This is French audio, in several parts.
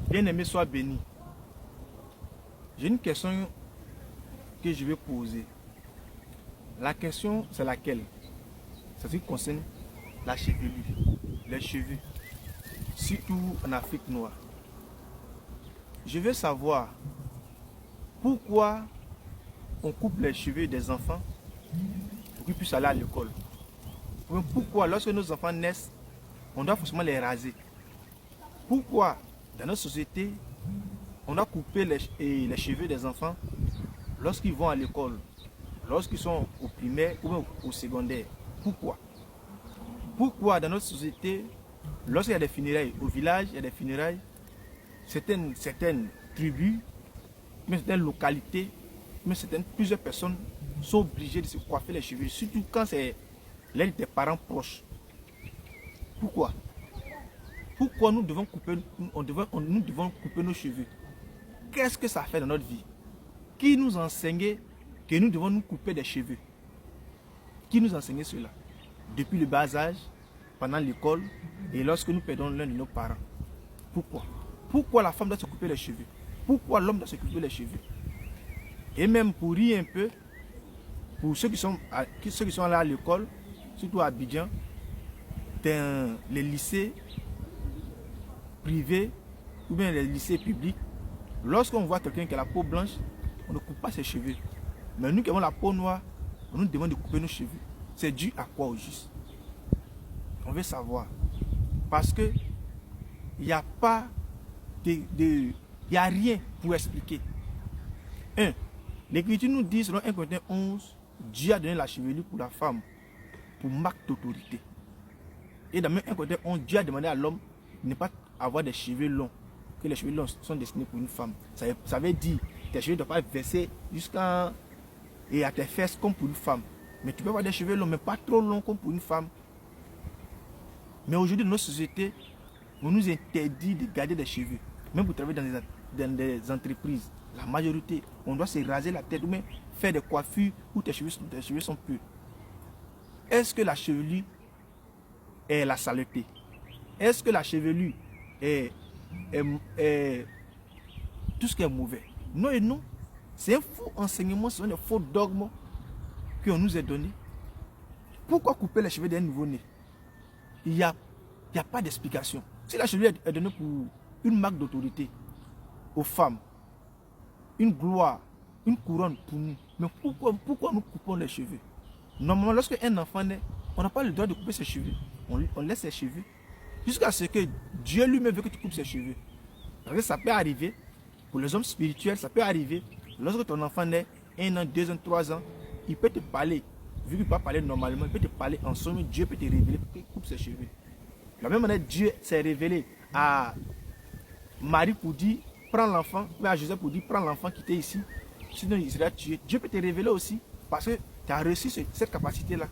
Bien-aimé, sois béni. J'ai une question que je vais poser. La question, c'est laquelle? Ça concerne la chevelure, les cheveux, surtout en Afrique noire. Je veux savoir pourquoi on coupe les cheveux des enfants pour qu'ils puissent aller à l'école. Pourquoi, lorsque nos enfants naissent, on doit forcément les raser? Pourquoi, dans notre société, on doit couper les cheveux des enfants lorsqu'ils vont à l'école, lorsqu'ils sont au primaire ou au secondaire? Pourquoi? Pourquoi, dans notre société, lorsqu'il y a des funérailles au village, il y a des funérailles, certaines tribus, mais certaines localités, mais plusieurs personnes sont obligées de se coiffer les cheveux, surtout quand c'est l'un des parents proches. Pourquoi? Pourquoi nous devons couper nos cheveux? Qu'est-ce que ça fait dans notre vie? Qui nous enseignait que nous devons nous couper des cheveux? Qui nous enseignait cela? Depuis le bas âge, pendant l'école et lorsque nous perdons l'un de nos parents. Pourquoi? Pourquoi la femme doit se couper les cheveux? Pourquoi l'homme doit se couper les cheveux? Et même pour rire un peu, pour ceux qui sont là à l'école, surtout à Abidjan, dans les lycées privés ou bien les lycées publics, lorsqu'on voit quelqu'un qui a la peau blanche, on ne coupe pas ses cheveux. Mais nous qui avons la peau noire, on nous demande de couper nos cheveux. C'est dû à quoi au juste? On veut savoir. Parce que il n'y a pas il n'y a rien pour expliquer. L'Écriture nous dit, selon 1 Corinthiens 11, Dieu a donné la chevelure pour la femme, pour marque d'autorité. Et dans même 1 Corinthiens 11, Dieu a demandé à l'homme de ne pas avoir des cheveux longs, que les cheveux longs sont destinés pour une femme. Ça veut dire que tes cheveux ne doivent pas verser jusqu'à tes fesses comme pour une femme. Mais tu peux avoir des cheveux longs, mais pas trop longs comme pour une femme. Mais aujourd'hui, dans notre société, on nous interdit de garder des cheveux. Même pour travailler dans des entreprises, la majorité, on doit se raser la tête ou même faire des coiffures où tes cheveux sont peu. Est-ce que la chevelure est la saleté? Est-ce que la chevelure est tout ce qui est mauvais? Non et non. C'est un faux enseignement, ce sont des faux dogmes qu'on nous a donnés. Pourquoi couper les cheveux d'un nouveau-né? Il n'y a pas d'explication. Si la chevelure est donnée pour une marque d'autorité aux femmes, une gloire, une couronne pour nous, mais pourquoi nous coupons les cheveux? Normalement, lorsque un enfant naît, on n'a pas le droit de couper ses cheveux. On laisse ses cheveux jusqu'à ce que Dieu lui-même veut que tu coupes ses cheveux. Parce que ça peut arriver, pour les hommes spirituels, ça peut arriver, lorsque ton enfant naît, 1 an, 2 ans, 3 ans, il peut te parler. Vu qu'il ne peut pas parler normalement, il peut te parler en somme, Dieu peut te révéler pour qu'il coupe ses cheveux. De la même manière, Dieu s'est révélé à Marie pour dire, prends l'enfant, mais à Joseph pour dire, prends l'enfant qui était ici, sinon il sera tué. Dieu peut te révéler aussi, parce que tu as reçu cette capacité-là.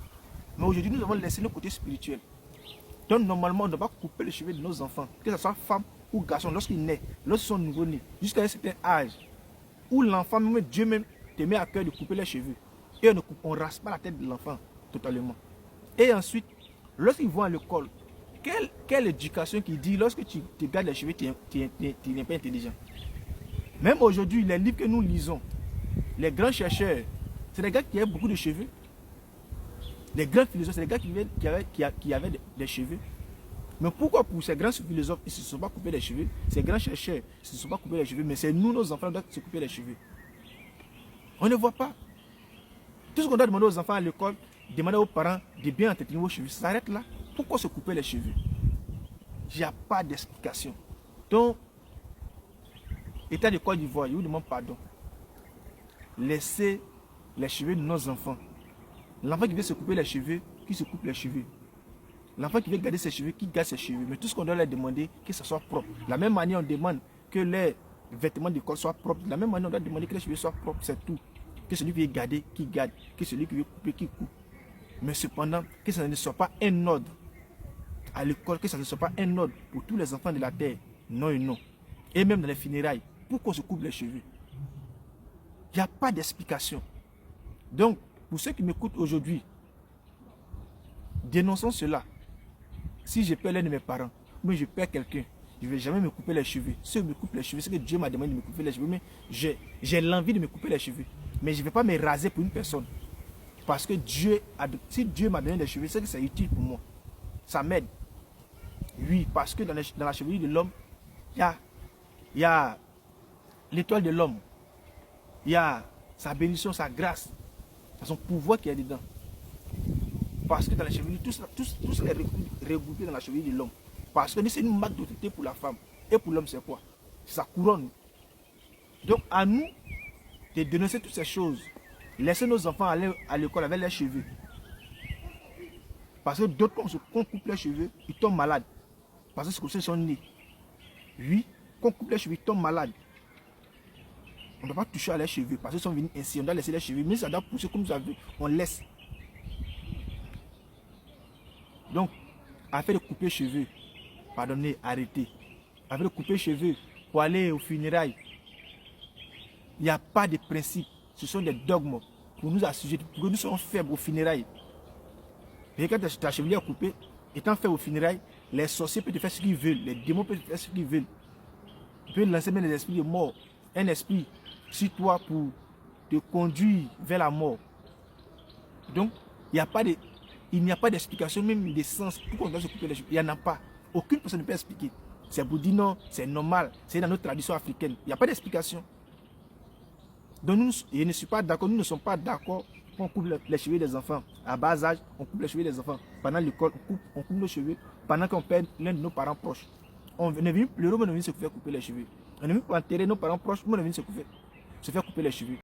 Mais aujourd'hui, nous avons laissé le côté spirituel. Donc normalement, on ne doit pas couper les cheveux de nos enfants, que ce soit femme ou garçon, lorsqu'ils naissent, lorsqu'ils sont nouveau-nés, jusqu'à un certain âge, où l'enfant, même Dieu même, te met à cœur de couper les cheveux. Et on ne rase pas la tête de l'enfant totalement. Et ensuite, lorsqu'ils vont à l'école, quelle éducation qui dit, lorsque tu te gardes les cheveux, tu n'es pas intelligent. Même aujourd'hui, les livres que nous lisons, les grands chercheurs, c'est des gars qui avaient beaucoup de cheveux. Les grands philosophes, c'est des gars qui avaient des cheveux. Mais pourquoi pour ces grands philosophes, ils ne se sont pas coupés les cheveux? Ces grands chercheurs, ils ne se sont pas coupés les cheveux, mais c'est nous, nos enfants, qui doivent se couper les cheveux. On ne voit pas. Tout ce qu'on doit demander aux enfants à l'école, demander aux parents de bien entretenir vos cheveux, ça s'arrête là. Pourquoi se couper les cheveux? Il n'y a pas d'explication. Donc, État de Côte d'Ivoire, je vous demande pardon. Laissez les cheveux de nos enfants. L'enfant qui veut se couper les cheveux, qui se coupe les cheveux. L'enfant qui veut garder ses cheveux, qui garde ses cheveux. Mais tout ce qu'on doit leur demander, que ce soit propre. De la même manière, on demande que les vêtements d'école soient propres. De la même manière, on doit demander que les cheveux soient propres, c'est tout. Que celui qui veut garder, qui garde. Que celui qui veut couper, qui coupe. Mais cependant, que ça ne soit pas un ordre à l'école, que ça ne soit pas un ordre pour tous les enfants de la terre. Non et non. Et même dans les funérailles, pourquoi on se coupe les cheveux? Il n'y a pas d'explication. Donc, pour ceux qui m'écoutent aujourd'hui, dénonçons cela. Si je perds l'un de mes parents, ou je perds quelqu'un, Je ne vais jamais me couper les cheveux. Si je me coupe les cheveux, c'est que Dieu m'a demandé de me couper les cheveux. Mais j'ai l'envie de me couper les cheveux. Mais je ne vais pas me raser pour une personne. Parce que si Dieu m'a donné des cheveux, c'est que c'est utile pour moi. Ça m'aide. Oui, parce que dans la chevelure de l'homme, il y a l'étoile de l'homme. Il y a sa bénédiction, sa grâce. Son pouvoir qui est dedans. Parce que dans la chevelure, tout cela est regroupé dans la chevelure de l'homme. Parce que c'est une marque d'autorité pour la femme. Et pour l'homme, c'est quoi? C'est sa couronne. Donc, à nous de dénoncer toutes ces choses. Laisser nos enfants aller à l'école avec leurs cheveux. Parce que d'autres, quand on coupe leurs cheveux, ils tombent malades. Parce que c'est comme ça qu'ils sont nés. Oui, quand on coupe les cheveux, ils tombent malades. On ne doit pas toucher à leurs cheveux. Parce qu'ils sont venus ainsi. On doit laisser les cheveux. Mais ça doit pousser comme ça. On laisse. Donc, afin de couper les cheveux, pardonnez, arrêtez. Afin de couper les cheveux pour aller aux funérailles, il n'y a pas de principe. Ce sont des dogmes pour nous assujettir, pour que nous soyons faibles aux funérailles. Et quand ta chevelure est coupée, étant faible aux funérailles, les sorciers peuvent te faire ce qu'ils veulent, les démons peuvent te faire ce qu'ils veulent. Ils peuvent lancer même les esprits de mort, un esprit sur toi pour te conduire vers la mort. Donc, il n'y a pas d'explication, même de sens, pourquoi on doit se couper les cheveux. Il n'y en a pas. Aucune personne ne peut expliquer. C'est pour dire non, c'est normal, c'est dans notre tradition africaine. Il n'y a pas d'explication. Donc, je ne suis pas d'accord, nous ne sommes pas d'accord qu'on coupe les cheveux des enfants. À bas âge, on coupe les cheveux des enfants. Pendant l'école, on coupe nos cheveux. Pendant qu'on perd l'un de nos parents proches. On est venu pleurer, on est venu se faire couper les cheveux. On est venu pour enterrer nos parents proches, on est venu se faire couper les cheveux.